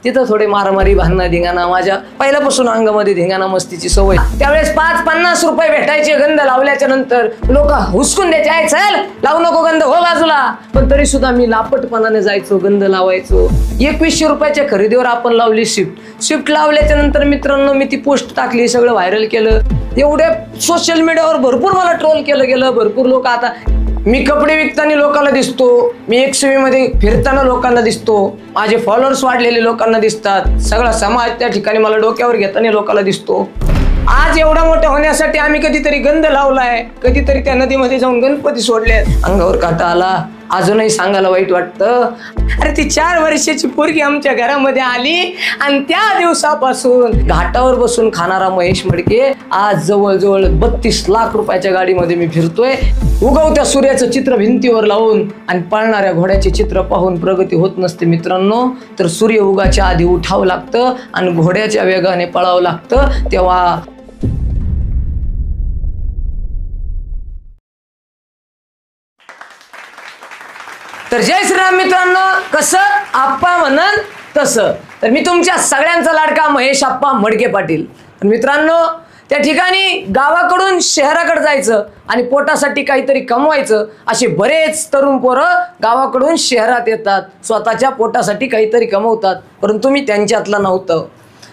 तिथं थोडे मारामारी भांडणं धिंगाणा, माझ्या पहिल्यापासून अंगामध्ये धिंगाणा मस्तीची सवय। त्यावेळेस 5-50 रुपये भेटायचे गंध लावल्याच्या नंतर लोक हुसकून द्यायचे, आहे चल लावू नको गंध हो बाजूला, पण तरी सुद्धा मी लापटपणाने जायचो, गंध लावायचो। 2100 रुपयाच्या खरेदीवर आपण लावली स्विफ्ट लावल्याच्या नंतर मित्रांनो मी ती पोस्ट टाकली, सगळं व्हायरल केलं, एवढे सोशल मीडियावर भरपूर मला ट्रोल केलं गेलं। भरपूर लोक, आता मी कपडे विकताना लोकांना दिसतो, मी XUV मध्ये फिरताना लोकांना दिसतो, माझे फॉलोअर्स वाढलेले लोकांना दिसतात, सगळा समाज त्या ठिकाणी मला डोक्यावर घेताना लोकांना दिसतो। आज एवढा मोठा होण्यासाठी आम्ही कधीतरी गंध लावलाय, कधीतरी त्या नदीमध्ये जाऊन गणपती सोडले, अंगावर काटा आला, अजूनही सांगायला वाईट वाटतं। अरे ती 4 वर्षाची पोरगी आमच्या घरामध्ये आली आणि त्या दिवसापासून घाटावर बसून खाणारा महेश मडके आज जवळजवळ 32 लाख रुपयाच्या गाडीमध्ये मी फिरतोय। उगवत्या सूर्याचं चित्र भिंतीवर लावून आणि पळणाऱ्या घोड्याचे चित्र पाहून प्रगती होत नसते मित्रांनो, तर सूर्य उगाच्या आधी उठावं लागतं आणि घोड्याच्या वेगाने पळावं लागतं, तेव्हा तर जय श्रीराम मित्रांनो, कसं आप्पा म्हणन तसं। तर मी तुमच्या सगळ्यांचा लाडका महेश आप्पा मडके पाटील। मित्रांनो, त्या ठिकाणी गावाकडून शहराकडे जायचं आणि पोटासाठी काहीतरी कमवायचं असे बरेच तरुण पोरं गावाकडून शहरात येतात, स्वतःच्या पोटासाठी काहीतरी कमवतात, परंतु मी त्यांच्यातला नव्हतं।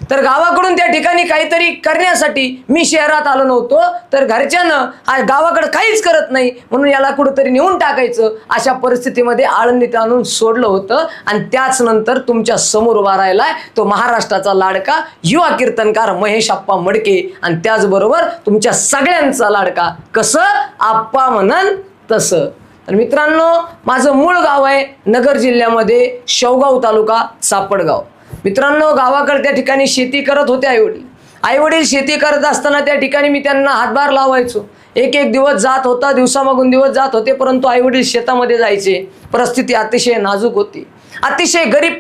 तर गावाकडून त्या ठिकाणी काहीतरी करण्यासाठी मी शहरात आलो नव्हतो, तर घरच्यानं गावाकडे काहीच करत नाही म्हणून याला कुठेतरी नेऊन टाकायचं अशा परिस्थितीमध्ये आळंदीत आणून सोडलं होतं। आणि त्याच नंतर तुमच्या समोर उभा राहिलाय तो महाराष्ट्राचा लाडका युवा कीर्तनकार महेश आप्पा मडके, आणि त्याचबरोबर तुमच्या सगळ्यांचा लाडका कसं आप्पा म्हणन तसं। तर मित्रांनो, माझं मूळ गाव आहे नगर जिल्ह्यामध्ये शेवगाव तालुका सापडगाव। मित्रांनो, गावाकडे त्या ठिकाणी शेती करत होते आई वडील शेती करत असताना त्या ठिकाणी मी त्यांना हातभार लावायचो। एक दिवस जात होता, दिवसामागून दिवस जात होते, परंतु आई वडील शेतामध्ये जायचे, परिस्थिती अतिशय नाजूक होती। अतिशय गरीब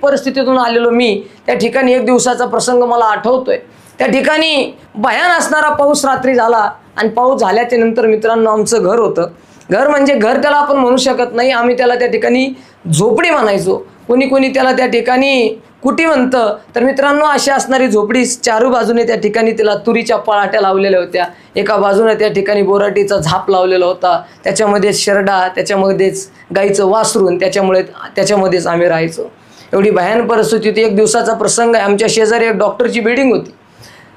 परिस्थितीतून आलेलो मी त्या ठिकाणी एक दिवसाचा प्रसंग मला आठवतोय। त्या ठिकाणी भयान असणारा पाऊस रात्री झाला आणि पाऊस झाल्याच्या नंतर मित्रांनो आमचं घर होतं। घर म्हणजे घर त्याला आपण म्हणू शकत नाही, आम्ही त्याला त्या ठिकाणी झोपडी म्हणायचो, कोणी त्याला त्या ठिकाणी कुटी म्हणतं। तर मित्रांनो, अशी असणारी झोपडी चारू बाजूने त्या ठिकाणी तिला तुरीच्या पळाट्या लावलेल्या होत्या, एका बाजूने त्या ठिकाणी बोराटीचा झाप लावलेला होता, त्याच्यामध्ये शेरडा, त्याच्यामध्येच गाईचं वासरून, त्याच्यामध्येच आम्ही राहायचो। एवढी भयान परिस्थिती होती। एक दिवसाचा प्रसंग आहे, आमच्या शेजारी एक डॉक्टरची बिल्डिंग होती,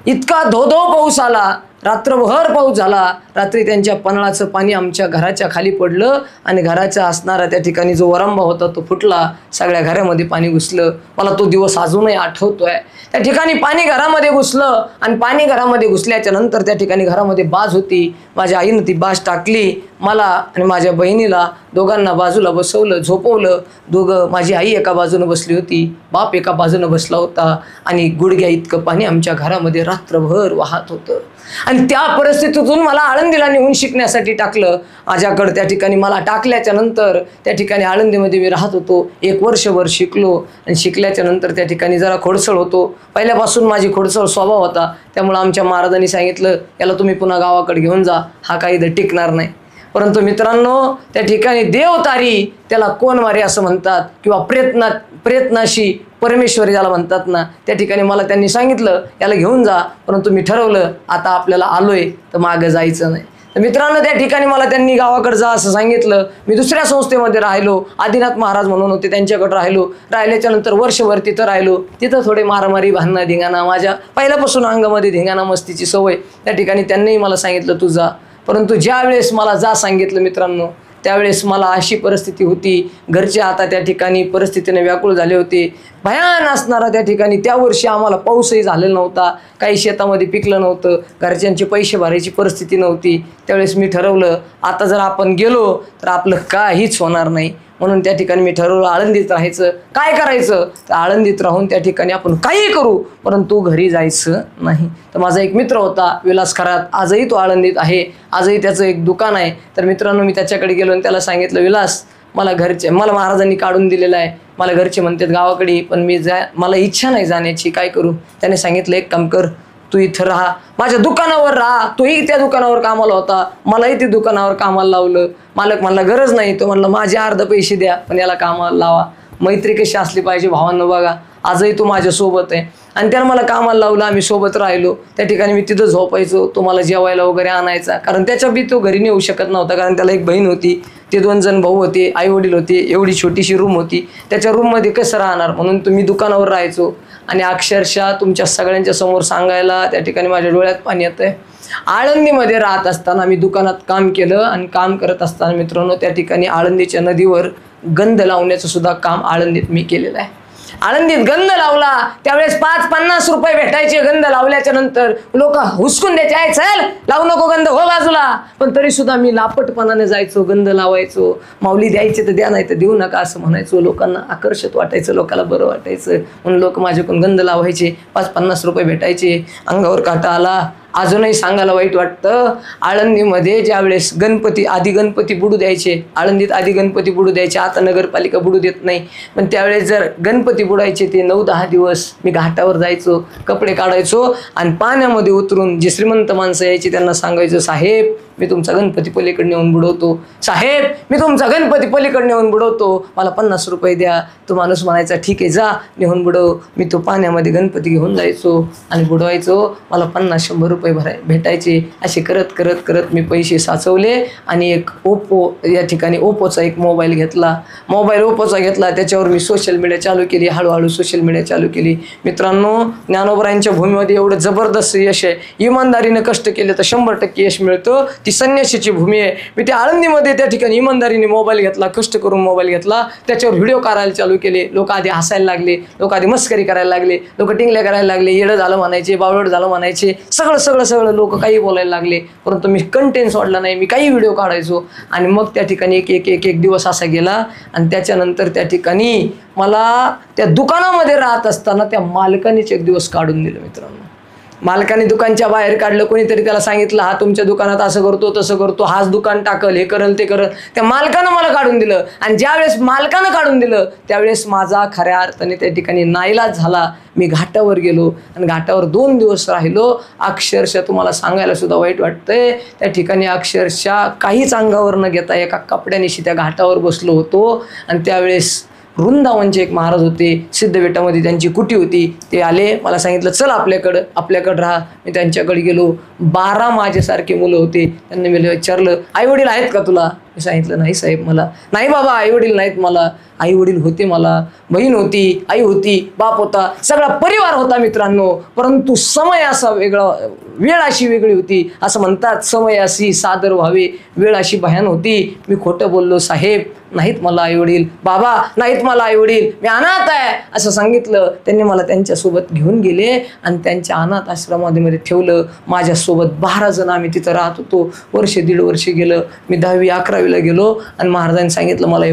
इतका धो पाऊस आला, रात्रभर पाऊस झाला, रात्री त्यांच्या पनळाचं पाणी आमच्या घराच्या खाली पडलं आणि घराचा असणारा त्या ठिकाणी जो वरंबा होता तो फुटला, सगळ्या घरामध्ये पाणी घुसलं। मला तो दिवस अजूनही आठवतोय। त्या ठिकाणी पाणी घरामध्ये घुसलं आणि पाणी घरामध्ये घुसल्याच्या नंतर त्या ठिकाणी घरामध्ये बाज होती, माझ्या आईनं ती बाज टाकली, मला आणि माझ्या बहिणीला दोघांना बाजूला बसवलं, झोपवलं। दोघं, माझी आई एका बाजूने बसली होती, बाप एका बाजूने बसला होता आणि गुडघ्या इतकं पाणी आमच्या घरामध्ये रात्रभर वाहत होतं। आणि त्या परिस्थितीतून मला आळंदीला नेऊन शिकण्यासाठी टाकलं। माझ्याकडे त्या ठिकाणी मला टाकल्याच्या नंतर त्या ठिकाणी आळंदीमध्ये मी राहत होतो, 1 वर्षभर शिकलो आणि शिकल्याच्या नंतर त्या ठिकाणी जरा खोडसळ होतो, पहिल्यापासून माझी खोडसळ स्वभाव होता, त्यामुळे आमच्या महाराजांनी सांगितलं याला तुम्ही पुन्हा गावाकडे घेऊन जा, हा काही इथं टिकणार नाही। परंतु मित्रांनो, त्या ठिकाणी देवतारी त्याला कोण मारे असं म्हणतात, किंवा प्रयत्नाशी परमेश्वरी ज्याला म्हणतात ना, त्या ठिकाणी मला त्यांनी सांगितलं याला घेऊन जा, परंतु मी ठरवलं आता आपल्याला आलोय तर मागं जायचं नाही। तर मित्रांनो, त्या ठिकाणी मला त्यांनी गावाकडे जा असं सांगितलं। मी दुसऱ्या संस्थेमध्ये राहिलो, आदिनाथ महाराज म्हणून होते, त्यांच्याकडे राहिल्याच्या नंतर वर्षभर तिथं राहिलो। तिथं थोडे मारामारी भांडणं धिंगाणा, माझ्या पहिल्यापासून अंगामध्ये धिंगाणा मस्तीची सवय, त्या ठिकाणी त्यांनीही मला सांगितलं तू जा। परंतु ज्या वेळेस मला जा सांगितलं मित्रांनो, त्यावेळेस मला अशी परिस्थिती होती, घरचे आता त्या ठिकाणी परिस्थितीने व्याकुळ झाले होते, भयान असणारा त्या ठिकाणी। त्या वर्षी आम्हाला पाऊसही झालेला नव्हता, काही शेतामध्ये पिकलं नव्हतं, घरच्यांचे पैसे भरायची परिस्थिती नव्हती। त्यावेळेस मी ठरवलं आता जर आपण गेलो तर आपलं काहीच होणार नाही, म्हणून त्या ठिकाणी मी ठरवलं आळंदीत राहायचं। काय करायचं तर आळंदीत राहून त्या ठिकाणी आपण काही करू, परंतु घरी जायचं नाही। तर माझा एक मित्र होता विलास खरात, आजही तो आळंदीत आहे, आजही त्याचं एक दुकान आहे। तर मित्रांनो, मी त्याच्याकडे गेलो आणि त्याला सांगितलं विलास मला महाराजांनी काढून दिलेलं आहे, मला घरचे म्हणतात गावाकडे, पण मला इच्छा नाही जाण्याची, काय करू। त्याने सांगितलं एक काम कर, तू इथं राहा, माझ्या दुकानावर राहा। तोही त्या दुकानावर कामाला होता, मलाही ते दुकानावर कामाला लावलं। मालक म्हणला गरज नाही, तो म्हणला माझे अर्ध पैसे द्या पण याला कामाला लावा। मैत्री कशी असली पाहिजे भावांनो बघा. आजही तो माझ्यासोबत आहे आणि त्यानं मला कामाला लावलं, आम्ही सोबत राहिलो. त्या ठिकाणी मी तिथं झोपायचो, तो मला जेवायला वगैरे आणायचा, कारण त्याच्या बी तो घरी नेऊ शकत नव्हता, कारण त्याला एक बहीण होती, ते 2 जण भाऊ होते, आई वडील होते, एवढी छोटीशी रूम होती, त्याच्या रूममध्ये कसं राहणार, म्हणून तुम्ही दुकानावर राहायचो. आणि अक्षरशः तुमच्या सगळ्यांच्या समोर सांगायला त्या ठिकाणी माझ्या डोळ्यात पाणी येतंय. आळंदीमध्ये राहत असताना मी दुकानात काम केलं आणि काम करत असताना मित्रांनो त्या ठिकाणी आळंदीच्या नदीवर गंध लावण्याचं सुद्धा काम आळंदीत मी केलेलं आहे. आळंदीत गंध लावला त्यावेळेस 5-50 रुपये भेटायचे. गंध लावल्याच्या नंतर लोक हुसकून द्यायचे, आहे चल लावू नको गंध, हो बाजूला. पण तरी सुद्धा मी लापटपणाने जायचो, गंध लावायचो. माऊली द्यायचे तर द्या, नाही तर देऊ नका असं म्हणायचो. लोकांना आकर्षित वाटायचं, लोकांना बरं वाटायचं म्हणून लोक माझ्याकडून गंध लावायचे. 5-50 रुपये भेटायचे. अंगावर काटा आला. अजूनही सांगायला वाईट वाटतं, आळंदीमध्ये ज्यावेळेस आधी गणपती बुडू द्यायचे, आळंदीत आधी गणपती बुडू द्यायचे, आता नगरपालिका बुडू देत नाही, पण त्यावेळेस जर गणपती बुडायचे ते 9-10 दिवस मी घाटावर जायचो, कपडे काढायचो आणि पाण्यामध्ये उतरून जे श्रीमंत माणसं यायची त्यांना सांगायचं, साहेब मी तुमचा गणपती पलीकडे नेऊन बुडवतो, साहेब मी तुमचा गणपती पलीकडे नेऊन बुडवतो, मला 50 रुपये द्या. तो माणूस म्हणायचा ठीक आहे जा नेऊन बुडव. मी तो पाण्यामध्ये गणपती घेऊन जायचो आणि बुडवायचो. मला 50-100 रुपये भेटायचे. असे करत करत करत मी पैसे साचवले आणि एक या ठिकाणी ओप्पोचा एक मोबाईल घेतला. ओप्पोचा घेतला, त्याच्यावर मी सोशल मीडिया चालू केली. हळूहळू सोशल मीडिया चालू केली. मित्रांनो ज्ञानोबरायांच्या भूमीमध्ये एवढं जबरदस्त यश आहे. इमानदारीनं कष्ट केले तर 100% यश मिळतं. ती संन्याशीची भूमी आहे. मी त्या आळंदीमध्ये त्या ठिकाणी इमानदारीने मोबाईल घेतला, कष्ट करून मोबाईल घेतला, त्याच्यावर व्हिडिओ करायला चालू केले. लोक आधी हसायला लागले, लोक आधी मस्करी करायला लागले, लोक टिंगल्या करायला लागले, येडं झालं म्हणायचे, बावळट झालं म्हणायचे, सगळं लोक काही बोलायला लागले. परंतु मी कंटेंट सोडला नाही, मी काही व्हिडिओ काढायचो. आणि मग त्या ठिकाणी एक दिवस असा गेला आणि त्याच्यानंतर त्या ठिकाणी मला त्या दुकानामध्ये राहत असताना त्या मालकानेच एक दिवस काढून दिलं. मित्रांनो मालकाने दुकानच्या बाहेर काढलं. कोणीतरी त्याला सांगितलं हा तुमच्या दुकानात असं करतो तसं करतो, हाच दुकान टाकल, हे करल ते करल. त्या मालकानं मला काढून दिलं आणि ज्यावेळेस मालकानं काढून दिलं त्यावेळेस माझा खऱ्या अर्थाने त्या ठिकाणी नाईलाज झाला. मी घाटावर गेलो आणि घाटावर 2 दिवस राहिलो. अक्षरशः तुम्हाला सांगायला सुद्धा वाईट वाटतंय, त्या ठिकाणी अक्षरशः काहीच अंगावर न घेता एका कपड्यानिशी त्या घाटावर बसलो होतो. आणि त्यावेळेस वृंदावनचे एक महाराज होते, सिद्धबेटामध्ये त्यांची कुटी होती. ते आले, मला सांगितलं चल आपल्याकडं राहा. मी त्यांच्याकडे गेलो. 12 माझ्यासारखे मुलं होते. त्यांना मी विचारलं आई वडील आहेत का तुला? मी सांगितलं नाही साहेब, मला नाही बाबा आई वडील नाहीत मला. आई वडील होते, मला बहीण होती, आई होती, बाप होता, सगळा परिवार होता मित्रांनो. परंतु समय असा वेगळा, वेळ अशी वेगळी होती. असं म्हणतात समय अशी सादर व्हावे, वेळ अशी भयान होती. मी खोटं बोललो, साहेब नाहीत मला आई वडील, बाबा नाहीत मला आई वडील, मी अनाथ आहे असं सांगितलं. त्यांनी मला त्यांच्यासोबत घेऊन गेले आणि त्यांच्या अनाथ आश्रमामध्ये ठेवलं. माझ्यासोबत 12 जण आम्ही तिथं राहत होतो. 1-1.5 वर्ष गेलं. मी 10वी-11वीला गेलो आणि महाराजांनी सांगितलं मला हे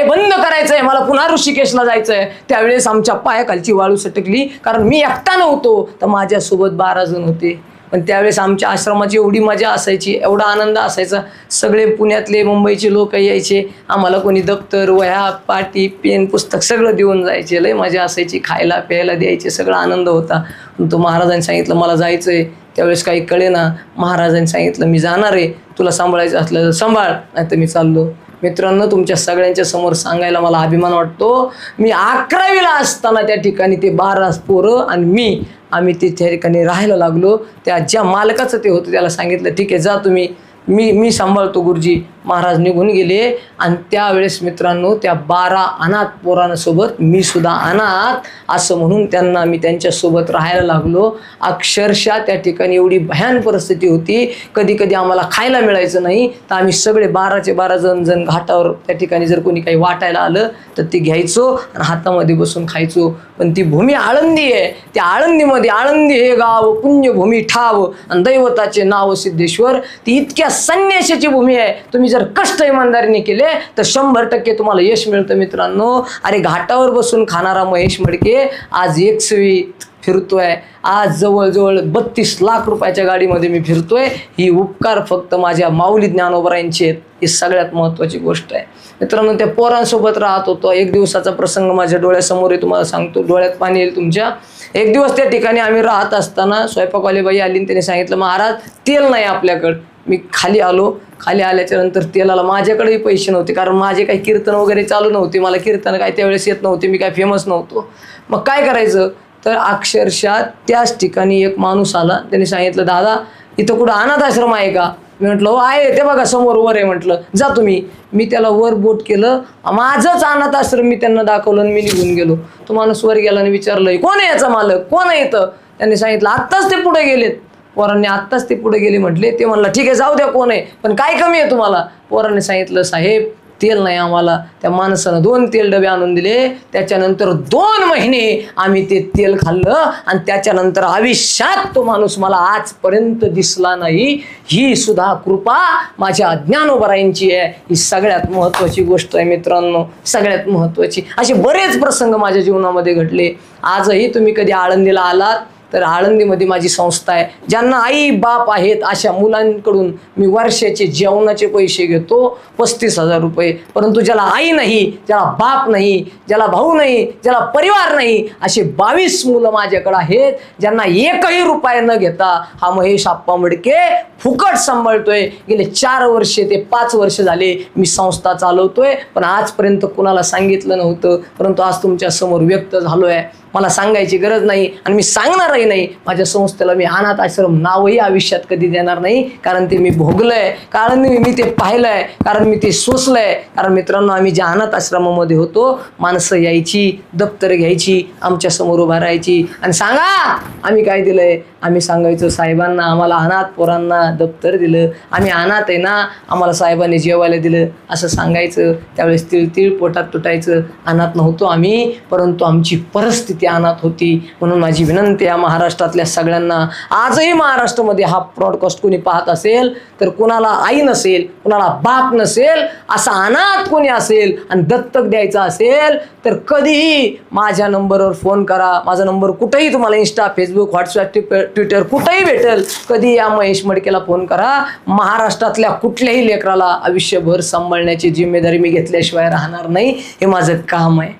बंद करायचंय, मला पुन्हा ऋषिकेशला जायचंय. त्यावेळेस आमच्या पायाखालची वाळू सटकली, कारण मी एकटा नव्हतो तर माझ्यासोबत 12 जण होते. पण त्यावेळेस आमच्या आश्रमाची एवढी मजा असायची, एवढा आनंद असायचा. सगळे पुण्यातले मुंबईचे लोक यायचे, आम्हाला कोणी दप्तर, वह्या, पाटी, पेन, पुस्तक सगळं देऊन जायचे. लय मजा असायची, खायला प्यायला द्यायचे, सगळा आनंद होता. तो महाराजांनी सांगितलं मला जायचंय. त्यावेळेस काही कळेना. महाराजांनी सांगितलं मी जाणार आहे, तुला सांभाळायचं असलं तर सांभाळ, नाही तर मी चाललो. मित्रांनो तुमच्या सगळ्यांच्या समोर सांगायला मला अभिमान वाटतो, मी 11वीला असताना त्या ठिकाणी ते 12 पोरं आणि आम्ही त्या ठिकाणी राहायला लागलो. त्या ज्या मालकाचं ते होतं त्याला सांगितलं ठीक आहे जा तुम्ही, मी सांभाळतो गुरुजी. महाराज निघून गेले आणि त्यावेळेस मित्रांनो त्या 12 अनाथ पोरांसोबत मी सुद्धा अनाथ असं म्हणून त्यांना मी त्यांच्यासोबत राहायला लागलो. अक्षरशः त्या ठिकाणी एवढी भयान परिस्थिती होती, कधी कधी आम्हाला खायला मिळायचं नाही, तर आम्ही सगळे 12चे 12 जण घाटावर त्या ठिकाणी जर कोणी काही वाटायला आलं तर ते घ्यायचो आणि हातामध्ये बसून खायचो. पण ती भूमी आळंदी आहे. त्या आळंदीमध्ये, आळंदी हे गाव पुण्यभूमी ठाव आणि दैवताचे नाव सिद्धेश्वर, ती इतक्या संन्याशाची भूमी आहे. तुम्ही जर कष्ट इमानदारीने केले तर 100% तुम्हाला यश मिळतं मित्रांनो. अरे घाटावर बसून खाणारा महेश मडके आज 120 फिरतोय, आज जवळजवळ 32 लाख रुपयाच्या गाडीमध्ये मी फिरतोय. ही उपकार फक्त माझ्या माऊली ज्ञानोबरायांचे आहेत. ही सगळ्यात महत्त्वाची गोष्ट आहे मित्रांनो. त्या पोरांसोबत राहत होतो. एक दिवसाचा प्रसंग माझ्या डोळ्यासमोर आहे, तुम्हाला सांगतो, डोळ्यात पाणी येईल तुमच्या. एक दिवस त्या ठिकाणी आम्ही राहत असताना स्वयंपाकवाली बाई आली आणि त्याने सांगितलं महाराज तेल नाही आपल्याकडं. मी खाली आलो. खाली आल्याच्या नंतर तेलाला माझ्याकडेही पैसे नव्हते, कारण माझे काही कीर्तन वगैरे चालू नव्हते, मला कीर्तन काय त्यावेळेस येत नव्हते, मी काय फेमस नव्हतो. मग काय करायचं, तर अक्षरशः त्याच ठिकाणी एक माणूस आला. त्याने सांगितलं, दादा इथं कुठं अनाथ आश्रम आहे का? मी म्हटलं हो आहे, ते बघा समोर वर आहे. म्हटलं जा तुम्ही. मी त्याला वर बोट केलं, माझंच अनाथ आश्रम मी त्यांना दाखवलं आणि मी निघून गेलो. तो माणूस वर गेला आणि विचारलं, कोण आहे याचा मालक, कोण आहे इथं? त्यांनी सांगितलं आत्ताच ते पुढे गेलेत. पोरांनी आत्ताच ते पुढे गेले म्हटले. ते म्हणलं ठीक आहे जाऊ द्या, कोण आहे, पण काय कमी आहे तुम्हाला? पोरांनी सांगितलं, साहेब तेल नाही आम्हाला. त्या माणसानं 2 तेल डबे आणून दिले. त्याच्यानंतर 2 महिने आम्ही ते तेल खाल्लं आणि त्याच्यानंतर आयुष्यात तो माणूस मला आजपर्यंत दिसला नाही. ही सुद्धा कृपा माझ्या ज्ञानोबरायांची आहे. ही सगळ्यात महत्त्वाची गोष्ट आहे मित्रांनो, सगळ्यात महत्त्वाची. असे बरेच प्रसंग माझ्या जीवनामध्ये घडले. आजही तुम्ही कधी आळंदीला आलात तर आळंदीमध्ये माझी संस्था आहे. ज्यांना आई बाप आहेत अशा मुलांकडून मी वर्षाचे जेवणाचे पैसे घेतो 35,000 रुपये. परंतु ज्याला आई नाही, ज्याला बाप नाही, ज्याला भाऊ नाही, ज्याला परिवार नाही, असे 22 मुलं माझ्याकडे आहेत, ज्यांना एकही रुपया न घेता हा महेश आप्पा मडके फुकट सांभाळतोय. गेले 4 वर्षे ते 5 वर्ष झाले मी संस्था चालवतोय, पण आजपर्यंत कुणाला सांगितलं नव्हतं. परंतु आज तुमच्या समोर व्यक्त झालोय. मला सांगायची गरज नाही आणि मी सांगणारही नाही. माझ्या संस्थेला मी अनाथ आश्रम नावही आयुष्यात कधी देणार नाही, कारण ते मी भोगलंय, कारण मी ते पाहिलंय, कारण मी ते सोसलंय. कारण मित्रांनो, आम्ही ज्या अनाथ आश्रमामध्ये होतो, माणसं यायची, दप्तर घ्यायची, आमच्या समोर उभा राहायची आणि सांगा आम्ही काय दिलंय. आम्ही सांगायचो साहेबांना आम्हाला अनाथ पोरांना दप्तर दिलं, आम्ही अनाथ आहे ना, आम्हाला साहेबांनी जेवायला दिलं असं सांगायचं. त्यावेळेस तिळ पोटात तुटायचं. अनाथ नव्हतो आम्ही, परंतु आमची परिस्थिती अनाथ होती. म्हणून माझी विनंती आहे महाराष्ट्रातल्या सगळ्यांना, आजही महाराष्ट्रामध्ये हा ब्रॉडकास्ट कोणी पाहत असेल तर कुणाला आई नसेल, कुणाला बाप नसेल, असा अनाथ कोणी असेल आणि दत्तक द्यायचा असेल तर कधीही माझ्या नंबरवर फोन करा. माझा नंबर कुठेही तुम्हाला इंस्टा, फेसबुक, व्हॉट्सअप, ट्विटर कुठेही भेटेल. कधी या महेश मडकेला फोन करा. महाराष्ट्रातल्या कुठल्याही लेकराला आयुष्यभर सांभाळण्याची जिम्मेदारी मी घेतल्याशिवाय राहणार नाही. हे माझं काम आहे.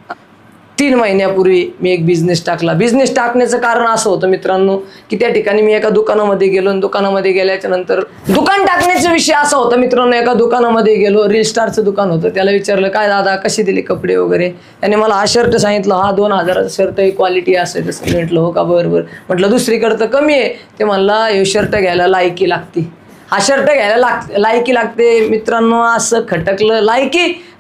3 महिन्यापूर्वी मी एक बिझनेस टाकला. बिझनेस टाकण्याचं कारण असं होतं मित्रांनो, की त्या ठिकाणी मी एका दुकानामध्ये गेलो आणि दुकानामध्ये गेल्याच्या नंतर दुकान टाकण्याचा विषय असा होता मित्रांनो. एका दुकानामध्ये गेलो, रील स्टारचं दुकान होतं. त्याला विचारलं काय दादा कसे दिले कपडे वगैरे. त्याने मला हा शर्ट सांगितलं, हा 2000चा शर्ट आहे, क्वालिटी असेल तसं. मी म्हटलं हो का, बरं. म्हटलं दुसरीकडं तर कमी आहे. ते म्हणला हे शर्ट घ्यायला लायकी लागते, हा शर्ट घ्यायला लायकी लागते. मित्रांनो असं खटकलं.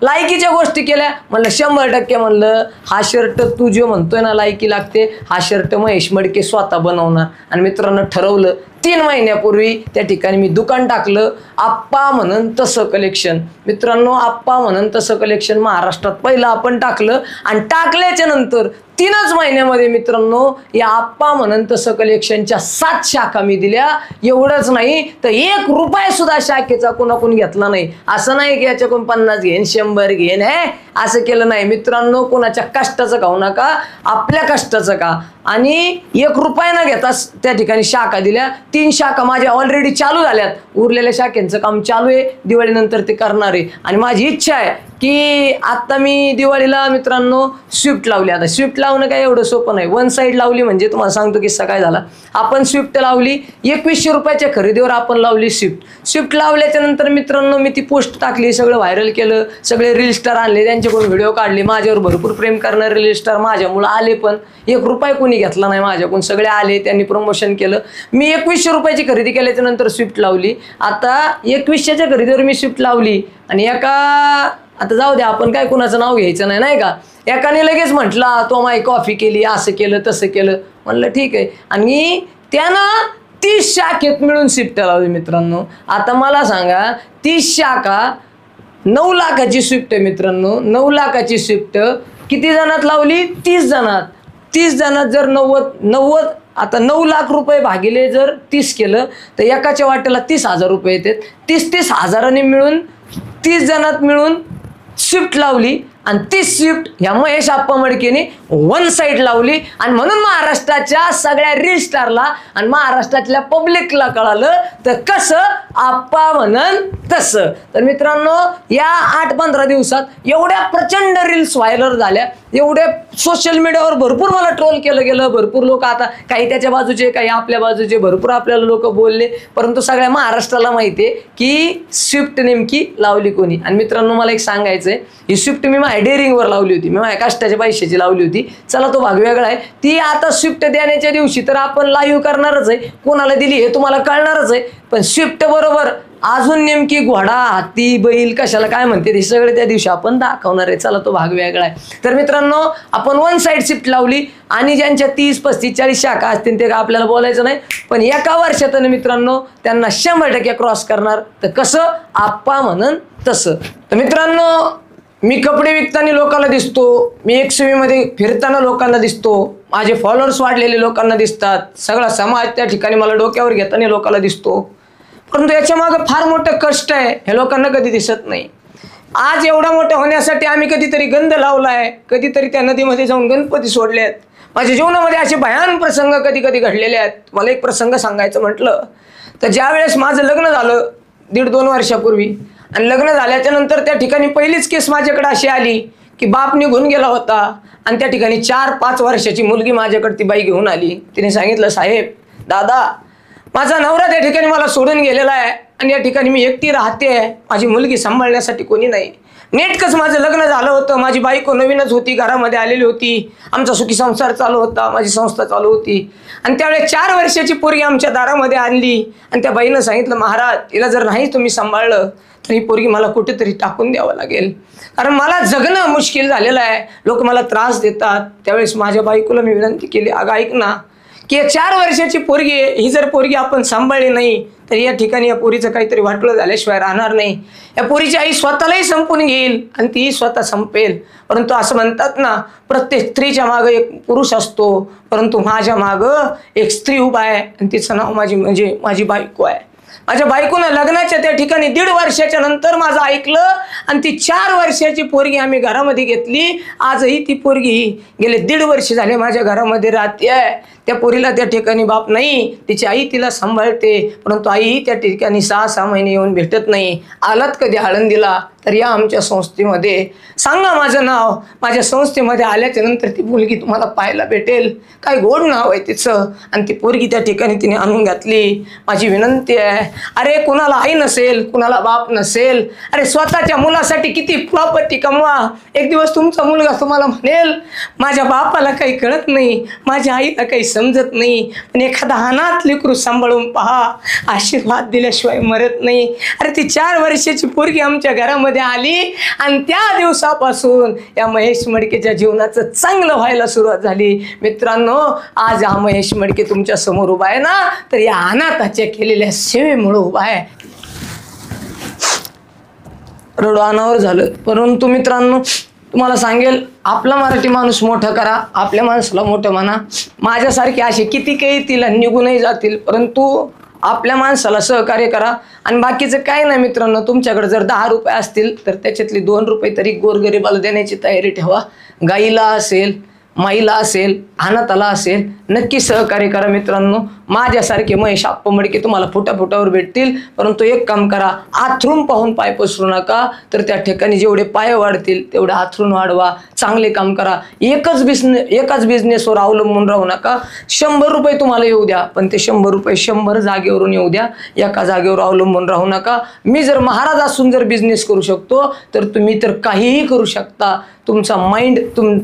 लायकीच्या गोष्टी केल्या. म्हणलं 100% म्हणलं हा शर्ट तू जो म्हणतोय ना लायकी लागते, हा शर्ट महेश मडके स्वतः बनवणार. आणि मित्रांनो ठरवलं. 3 महिन्यापूर्वी त्या ठिकाणी मी दुकान टाकलं, आप्पा म्हणून तसं कलेक्शन. मित्रांनो आप्पा म्हणून तसं कलेक्शन महाराष्ट्रात पहिलं आपण टाकलं आणि टाकल्याच्या नंतर 3च महिन्यामध्ये मित्रांनो या आप्पा म्हणून तसं कलेक्शनच्या 7 शाखा मी दिल्या. एवढंच नाही तर 1 रुपया सुद्धा शाखेचा कोणाकडून घेतला नाही. असं नाही की याच्याकडून 50 घेईन 100 घेईन, हे असं केलं नाही मित्रांनो. कोणाच्या कष्टाचं खाऊ नका, आपल्या कष्टाचं का. आणि 1 रुपया न घेता त्या ठिकाणी शाखा दिल्या. 3 शाखा माझ्या ऑलरेडी चालू झाल्यात. उरलेल्या शाखेचं काम चालू आहे, दिवाळीनंतर ते करणार आहे. आणि माझी इच्छा आहे की आता मी दिवाळीला मित्रांनो स्विफ्ट लावली. आता स्विफ्ट लावणं काय एवढं सोपं नाही. 1 साईड लावली म्हणजे तुम्हाला सांगतो किस्सा काय झाला. आपण स्विफ्ट लावली, 2100 रुपयाच्या खरेदीवर आपण लावली स्विफ्ट लावल्याच्या नंतर मित्रांनो मी ती पोस्ट टाकली, सगळं व्हायरल केलं. सगळे रील स्टार आणले, त्यांच्याकडून व्हिडिओ काढले. माझ्यावर भरपूर प्रेम करणारे रील स्टार माझ्यामुळं आले, पण 1 रुपया कोणी घेतला नाही माझ्याकडून. सगळे आले, त्यांनी प्रमोशन केलं. मी 2100 रुपयाची खरेदी केल्याच्या नंतर स्विफ्ट लावली. आता 2100च्या खरेदीवर मी स्विफ्ट लावली आणि आता जाऊ द्या, आपण काय कुणाचं नाव घ्यायचं नाही, नाही का. एकाने लगेच म्हटला तो माई कॉफी केली, असं केलं तसं केलं. म्हणलं ठीक आहे. आणि त्यानं 30 शाखेत मिळून स्विफ्ट लावली मित्रांनो. आता मला सांगा 30 शाखा 9 लाखाची स्विफ्ट आहे मित्रांनो. 9 लाखाची स्विफ्ट किती जणात लावली? 30 जणात. 30 जणात जर 90 आता 9 लाख रुपये भागिले जर 30 केलं तर एकाच्या वाट्याला 30,000 रुपये येतात. 30,000 मिळून 30 जणात मिळून स्विफ्ट लावली आणि ती स्विफ्ट ह्या महेश आप्पा मडकेने वन साईड लावली आणि म्हणून महाराष्ट्राच्या सगळ्या रील स्टारला आणि महाराष्ट्रातल्या पब्लिकला कळालं तर कसं आप्पा म्हणन तसं. तर मित्रांनो या 8-15 दिवसात एवढ्या प्रचंड रील्स व्हायरल झाल्या, एवढे सोशल मीडियावर भरपूर मला ट्रोल केलं गेलं, भरपूर लोक आता काही त्याच्या बाजूचे काही आपल्या बाजूचे भरपूर आपल्याला लोक बोलले, परंतु सगळ्या महाराष्ट्राला माहिती आहे की स्विफ्ट नेमकी लावली कोणी. आणि मित्रांनो मला एक सांगायचं आहे, ही स्विफ्ट मी माझ्या डेअरिंगवर लावली होती, मी माझ्या कष्टाच्या पैशाची लावली होती. चला तो भाग वेगळा आहे. ती आता स्विफ्ट देण्याच्या दिवशी तर आपण लाईव्ह करणारच आहे, कोणाला दिली हे तुम्हाला कळणारच आहे. पण स्विफ्ट बरोबर अजून नेमकी घोडा, हाती, बैल कशाला काय म्हणते ते सगळे त्या दिवशी आपण दाखवणार आहे. चला तो भाग वेगळा आहे. तर मित्रांनो आपण वन साईड स्विफ्ट लावली आणि ज्यांच्या 30, 35, 40 शाखा असतील ते का आपल्याला बोलायचं नाही, पण एका वर्षातून मित्रांनो त्यांना 100% क्रॉस करणार. तर कसं आप्पा म्हणन तसं. तर मित्रांनो मी कपडे विकताना लोकांना दिसतो, मी XUV फिरताना लोकांना दिसतो, माझे फॉलोअर्स वाढलेले लोकांना दिसतात, सगळा समाज त्या ठिकाणी मला डोक्यावर घेताना लोकांना दिसतो, परंतु याच्या मागे फार मोठं कष्ट आहे, हे लोकांना कधी दिसत नाही. आज एवढा मोठा होण्यासाठी आम्ही कधीतरी गंध लावलाय, कधीतरी त्या नदीमध्ये जाऊन गणपती सोडले आहेत. माझ्या जीवनामध्ये असे भयान प्रसंग कधी कधी घडलेले आहेत. मला एक प्रसंग सांगायचं म्हटलं तर ज्या वेळेस माझं लग्न झालं 1.5-2 वर्षापूर्वी, आणि लग्न झाल्याच्या नंतर त्या ठिकाणी पहिलीच केस माझ्याकडे अशी आली की बाप निघून गेला होता आणि त्या ठिकाणी 4-5 वर्षाची मुलगी माझ्याकडे ती बाई घेऊन आली. तिने सांगितलं, साहेब दादा माझा नवरा त्या ठिकाणी मला सोडून गेलेला आहे आणि या ठिकाणी मी एकटी राहते, माझी मुलगी सांभाळण्यासाठी कोणी नाही. नेटकंच माझं लग्न झालं होतं, माझी बायको नवीनच होती, घरामध्ये आलेली होती, आमचा सुखी संसार चालू होता, माझी संस्था चालू होती. आणि त्यावेळेस 4 वर्षाची पोरगी आमच्या दारामध्ये आणली आणि त्या बाईनं सांगितलं, महाराज तिला जर नाही तुम्ही सांभाळलं तर ही पोरगी मला कुठेतरी टाकून द्यावं लागेल, कारण मला जगणं मुश्किल झालेलं आहे, लोक मला त्रास देतात. त्यावेळेस माझ्या बायकोला मी विनंती केली, अगं ऐक ना की 4 वर्षाची पोरगी ही जर पोरगी आपण सांभाळली नाही तर या ठिकाणी या पोरीचं काहीतरी वाटलं झाल्याशिवाय राहणार नाही. या पोरीची आई स्वतःलाही संपून घेईल आणि तीही स्वतः संपेल. परंतु असं म्हणतात ना, प्रत्येक स्त्रीच्या मागं एक पुरुष असतो, परंतु माझ्या मागं एक स्त्री उभा आहे आणि तिचं नाव माझी बायको आहे. माझ्या बायकोनं लग्नाच्या त्या ठिकाणी 1.5 वर्षाच्या नंतर माझं ऐकलं आणि ती 4 वर्षाची पोरगी आम्ही घरामध्ये घेतली. आजही ती पोरगी गेले 1.5 वर्ष झाले माझ्या घरामध्ये राहते आहे. त्या पोरीला त्या ठिकाणी बाप नाही, तिची आई तिला सांभाळते, परंतु आई त्या ठिकाणी 6-6 महिने येऊन भेटत नाही. आलात कधी आळंदीला तर या आमच्या संस्थेमध्ये, सांगा माझं नाव, माझ्या संस्थेमध्ये आल्याच्या नंतर ती मुलगी तुम्हाला पाहायला भेटेल. काय गोड नाव आहे तिचं. आणि ती पोरगी त्या ठिकाणी तिने आणून घातली. माझी विनंती आहे, अरे कुणाला आई नसेल, कुणाला बाप नसेल, अरे स्वतःच्या मुलासाठी किती प्रॉपर्टी कमवा. एक दिवस तुमचा मुलगा तुम्हाला म्हणेल, माझ्या बापाला काही कळत नाही, माझ्या आईला काही समजत नाही, पण एखादा अनाथ लेकरू सांभाळून पहा, आशीर्वाद दिल्याशिवाय मरत नाही. अरे ती 4 वर्षाची पोरगी आमच्या घरामध्ये आली आणि त्या दिवसापासून या महेश मडकेच्या जीवनाचं चांगलं व्हायला सुरुवात झाली. मित्रांनो आज हा महेश मडके तुमच्या समोर उभा आहे ना, तर या अनाथाच्या केलेल्या सेवेमुळे उभा आहे. रडू अनावर झालं, परंतु मित्रांनो तुम्हाला सांगेल, आपला मराठी माणूस मोठं करा, आपल्या माणसाला मोठं म्हणा. माझ्यासारखे असे किती काही तिला निघूनही जातील, परंतु आपल्या माणसाला सहकार्य करा. आणि बाकीचं काय नाही मित्रांनो, तुमच्याकडे जर 10 रुपये असतील तर त्याच्यातले 2 रुपये तरी गोरगरिबाला देण्याची तयारी ठेवा. गाईला असेल, माईला असेल, अनाथाला असेल, नक्की सहकार्य करा मित्रांनो. माझ्यासारखे महेश आप्पा मडके तुम्हाला फुटाफुटावर भेटतील, परंतु एक काम करा, आथरून पाहून पाय पसरू नका. तर त्या ठिकाणी जेवढे पाय वाढतील तेवढे आथरून वाढवा, चांगले काम करा. एकाच बिझनेसवर अवलंबून राहू नका. 100 रुपये तुम्हाला येऊ द्या, पण ते 100 रुपये 100 जागेवरून येऊ द्या, एका जागेवर अवलंबून राहू नका. मी जर महाराज असून जर बिझनेस करू शकतो तर तुम्ही तर काहीही करू शकता. तुमचा माइंड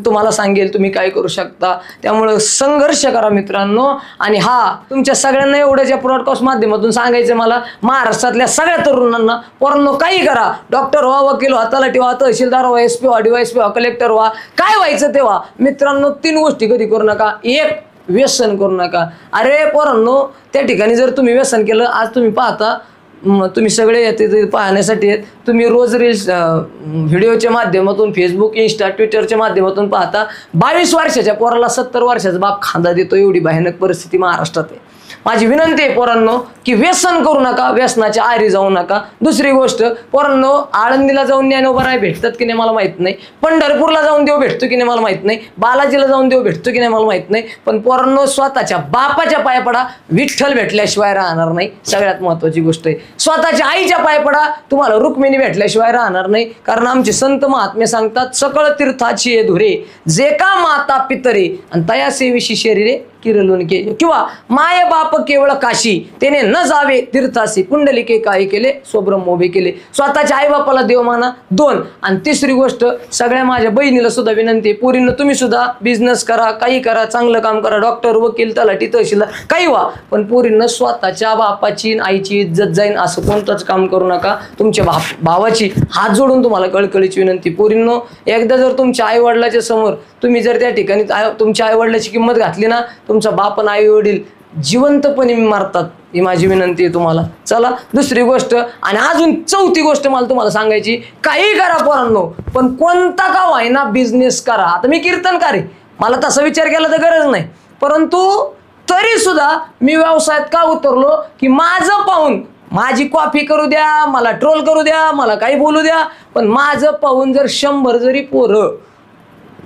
तुम्हाला सांगेल तुम्ही काय करू शकता. त्यामुळे संघर्ष करा मित्रांनो. आणि हा तुमच्या सगळ्यांना एवढं ज्या ब्रॉडकास्ट माध्यमातून सांगायचं मला, महाराष्ट्रातल्या सगळ्या तरुणांना, पोरांनो काही करा, डॉक्टर व्हा, वकील व्हा, तलाठी व्हा, तहसीलदार व्हा, SP व्हा, DYSP व्हा, कलेक्टर व्हा, काय व्हायचं तेव्हा. मित्रांनो 3 गोष्टी कधी करू नका. 1 व्यसन करू नका. अरे पोरांनो त्या ठिकाणी जर तुम्ही व्यसन केलं, आज तुम्ही पाहता तुम्ही सगळे येते पाहण्यासाठी आहेत, तुम्ही रोज रील्स व्हिडिओच्या माध्यमातून, फेसबुक, इंस्टा, ट्विटरच्या माध्यमातून पाहता 22 वर्षाच्या पोराला 70 वर्षाचा बाप खांदा देतो. एवढी भयानक परिस्थिती महाराष्ट्रात आहे. माझी विनंती आहे पोरांनो की व्यसन करू नका, व्यसनाच्या आहारी जाऊ नका. दुसरी गोष्ट पोरांनो, आळंदीला जाऊन ज्ञानोबा भेटतात की नाही मला माहित नाही, पंढरपूरला जाऊन देव भेटतो की नाही मला माहित नाही, बालाजीला जाऊन देव भेटतो की नाही मला माहित नाही, पण पोरांनो स्वतःच्या बापाच्या पाया पडा, विठ्ठल भेटल्याशिवाय राहणार नाही. सगळ्यात महत्वाची गोष्ट आहे, स्वतःच्या आईच्या पाया पडा, तुम्हाला रुक्मिणी भेटल्याशिवाय राहणार नाही. कारण आमचे संत महात्मे सांगतात, सकळ तीर्थाची ये धुरे जे का माता पितरे आणि तयासेविषी शरीरे किरलून के, किंवा माय बाप केवळ काशी त्याने न जावे तीर्थासी, पुंडलिके काय केले स्वब्रह्म उभे केले. स्वतःच्या आई बापाला देव माना. 2 आणि तिसरी गोष्ट, सगळ्या माझ्या बहिणीला सुद्धा विनंती आहे, पोरींनो तुम्ही सुद्धा बिझनेस करा, काही करा, चांगलं काम करा, डॉक्टर वकील तलाठी तहसीलदार काही व्हा, पण पोरींनो स्वतःच्या बापाची आईची इज्जत जाईन असं कोणतंच काम करू नका. तुमच्या भावाची हात जोडून तुम्हाला कळकळीची विनंती, पोरींनो एकदा जर तुमच्या आई वडिलाच्या समोर तुम्ही जर त्या ठिकाणी तुमच्या आई वडिलाची किंमत घातली ना, तुमचा बाप आणि आई वडील जिवंतपणे मारतात. ही माझी विनंती आहे तुम्हाला. चला दुसरी गोष्ट आणि अजून चौथी गोष्ट मला तुम्हाला सांगायची, काही करा पोरांनो, पण कोणता का व्हायना बिझनेस करा. आता मी कीर्तनकार आहे, मला तसा विचार केला तर गरज नाही, परंतु तरी सुद्धा मी व्यवसायात का उतरलो की माझं पाहून, माझी कॉफी करू द्या, मला ट्रोल करू द्या, मला काही बोलू द्या, पण माझं पाहून जर 100 जरी पोरं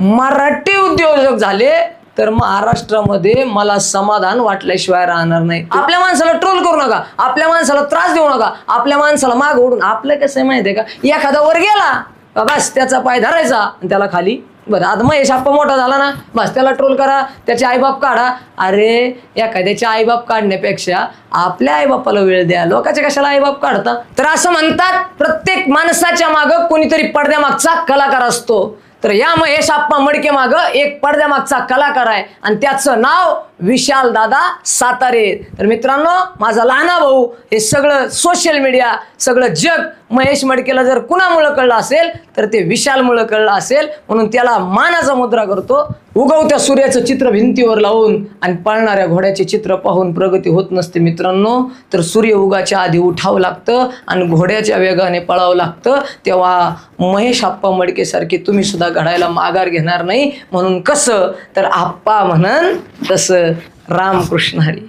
मराठी उद्योजक झाले तर महाराष्ट्रामध्ये मला समाधान वाटल्याशिवाय राहणार नाही. आपल्या माणसाला ट्रोल करू नका, आपल्या माणसाला त्रास देऊ नका, आपल्या माणसाला माग ओढून. आपलं कसं आहे माहिती आहे का, एखादा वर गेला बस त्याचा पाय धरायचा आणि त्याला खाली. बरं आता महेश आप्पा मोठा झाला ना, बस त्याला ट्रोल करा, त्याचे आईबाप काढा. अरे एखाद्याचे आईबाप काढण्यापेक्षा आपल्या आईबापाला वेळ द्या, लोकांचे कशाला आईबाप काढता. तर असं म्हणतात, प्रत्येक माणसाच्या मागं कोणीतरी पडद्यामागचा कलाकार असतो. तर या महेश आप्पा मडके माग एक पडद्यामागचा कलाकार आहे आणि त्याचं नाव विशाल दादा सातारे. तर मित्रांनो, माझा लहाना भाऊ हे सगळं सोशल मीडिया, सगळं जग महेश मडकेला जर कुणामुळं कळलं असेल तर ते विशालमुळं कळलं असेल, म्हणून त्याला मानाचा मुद्रा करतो. उगवत्या सूर्याचं चित्र भिंतीवर लावून आणि पळणाऱ्या घोड्याचे चित्र पाहून प्रगती होत नसते मित्रांनो. तर सूर्य उगाच्या आधी उठावं लागतं आणि घोड्याच्या वेगाने पळावं लागतं. तेव्हा महेश आप्पा मडके सारखे तुम्ही सुद्धा घडायला माघार घेणार नाही. म्हणून कसं तर आप्पा म्हणन तसं. रामकृष्ण हरी.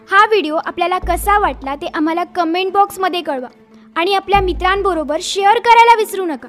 हा व्हिडिओ आपल्याला कसा वाटला ते आम्हाला कमेंट बॉक्समध्ये कळवा आणि आपल्या मित्रांबरोबर शेअर करायला विसरू नका.